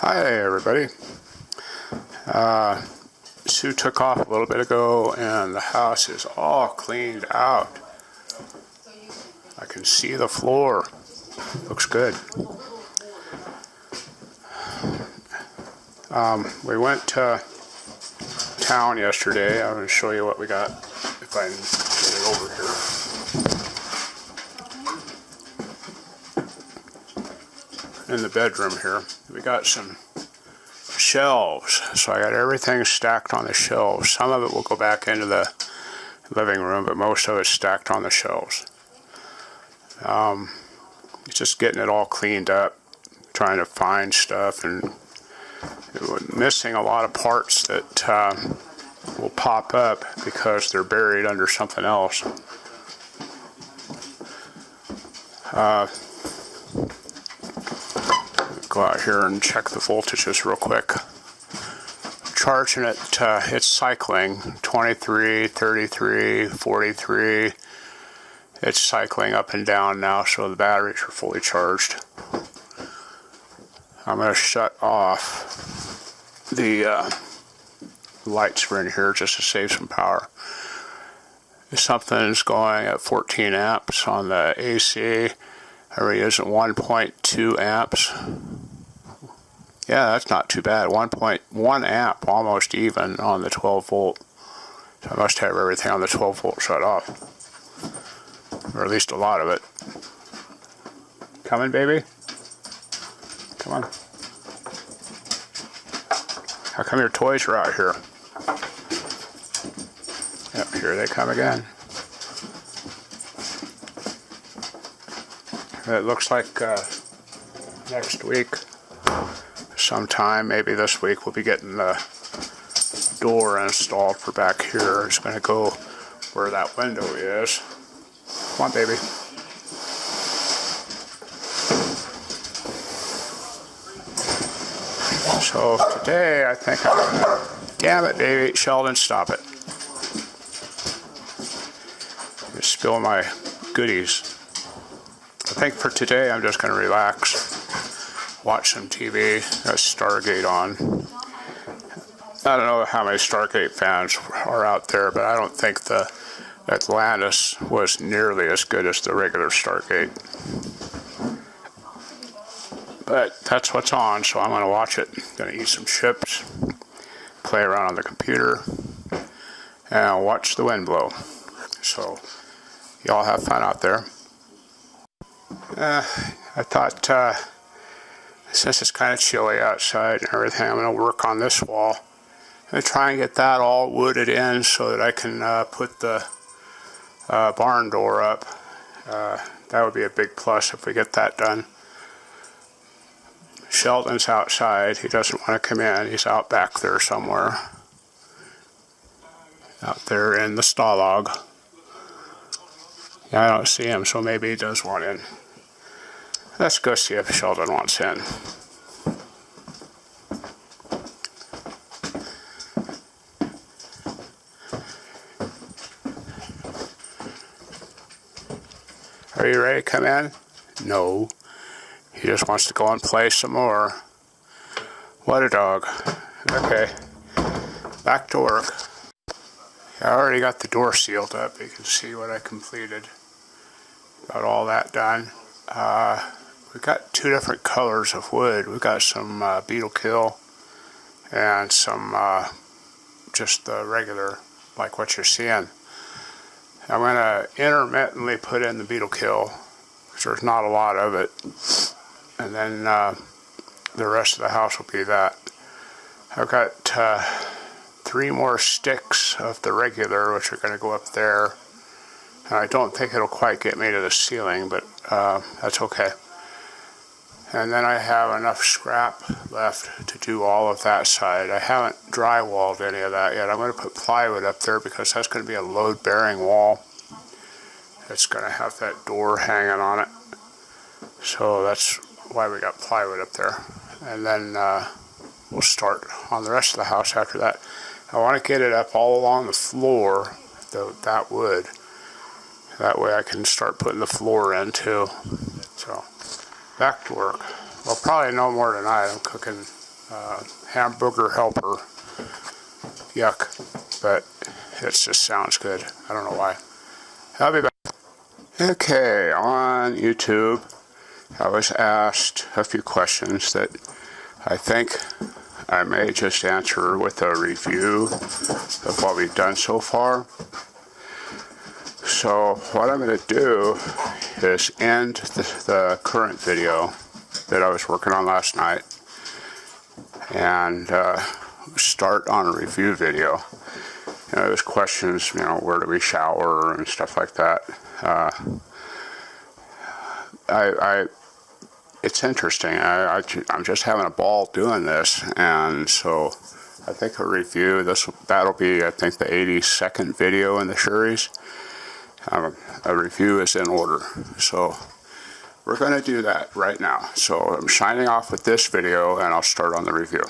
Hi everybody. Sue took off a little bit ago and the house is all cleaned out. I can see the floor. Looks good. We went to town yesterday. I'm going to show you what we got if I can get it over here. In the bedroom here, we got some shelves. So I got everything stacked on the shelves. Some of it will go back into the living room, but most of it's stacked on the shelves. Just getting it all cleaned up, trying to find stuff, and missing a lot of parts that will pop up because they're buried under something else. Go out here and check the voltages real quick. Charging it, it's cycling 23, 33, 43. It's cycling up and down now, so the batteries are fully charged. I'm going to shut off the lights for in here just to save some power. Something's going at 14 amps on the AC. We're using 1.2 amps. Yeah, that's not too bad. 1.1 amp, almost even on the 12 volt. So I must have everything on the 12 volt shut off. Or at least a lot of it. Coming, baby? Come on. How come your toys are out here? Yep, here they come again. It looks like next week, sometime, maybe this week, we'll be getting the door installed for back here. It's going to go where that window is. Come on, baby. So today, I think I'm going to... Damn it, baby. Sheldon, stop it. I'm spilling my goodies. I think for today, I'm just going to relax. Watch some TV. Got Stargate on. I don't know how many Stargate fans are out there, but I don't think the Atlantis was nearly as good as the regular Stargate. But that's what's on, so I'm going to watch it. Going to eat some chips, play around on the computer, and watch the wind blow. So, y'all have fun out there. I thought, since it's kind of chilly outside and everything, I'm going to work on this wall. I'm going to try and get that all wooded in so that I can put the barn door up. That would be a big plus if we get that done. Sheldon's outside. He doesn't want to come in. He's out back there somewhere. Out there in the stallog. Yeah, I don't see him, so maybe he does want in. Let's go see if Sheldon wants in. Are you ready to come in? No. He just wants to go and play some more. What a dog. Okay. Back to work. I already got the door sealed up. You can see what I completed. Got all that done. We've got two different colors of wood. We've got some beetle kill and some just the regular, like what you're seeing. I'm going to intermittently put in the beetle kill because there's not a lot of it. And then the rest of the house will be that. I've got 3 more sticks of the regular, which are going to go up there. And I don't think it'll quite get me to the ceiling, but that's okay. And then I have enough scrap left to do all of that side. I haven't drywalled any of that yet. I'm going to put plywood up there because that's going to be a load-bearing wall. It's going to have that door hanging on it. So that's why we got plywood up there. And then we'll start on the rest of the house after that. I want to get it up all along the floor, that wood. That way I can start putting the floor in too. So, back to work. Well, probably no more tonight. I'm cooking hamburger helper. Yuck, but it just sounds good. I don't know why. I'll be back. Okay, on YouTube, I was asked a few questions that I think I may just answer with a review of what we've done so far. So what I'm going to do is end the current video that I was working on last night and start on a review video. You know, there's questions, you know, where do we shower and stuff like that. It's interesting. I'm just having a ball doing this, and so I think a review. That'll be, I think, the 82nd video in the series. A review is in order, so we're going to do that right now. So I'm signing off with this video, and I'll start on the review.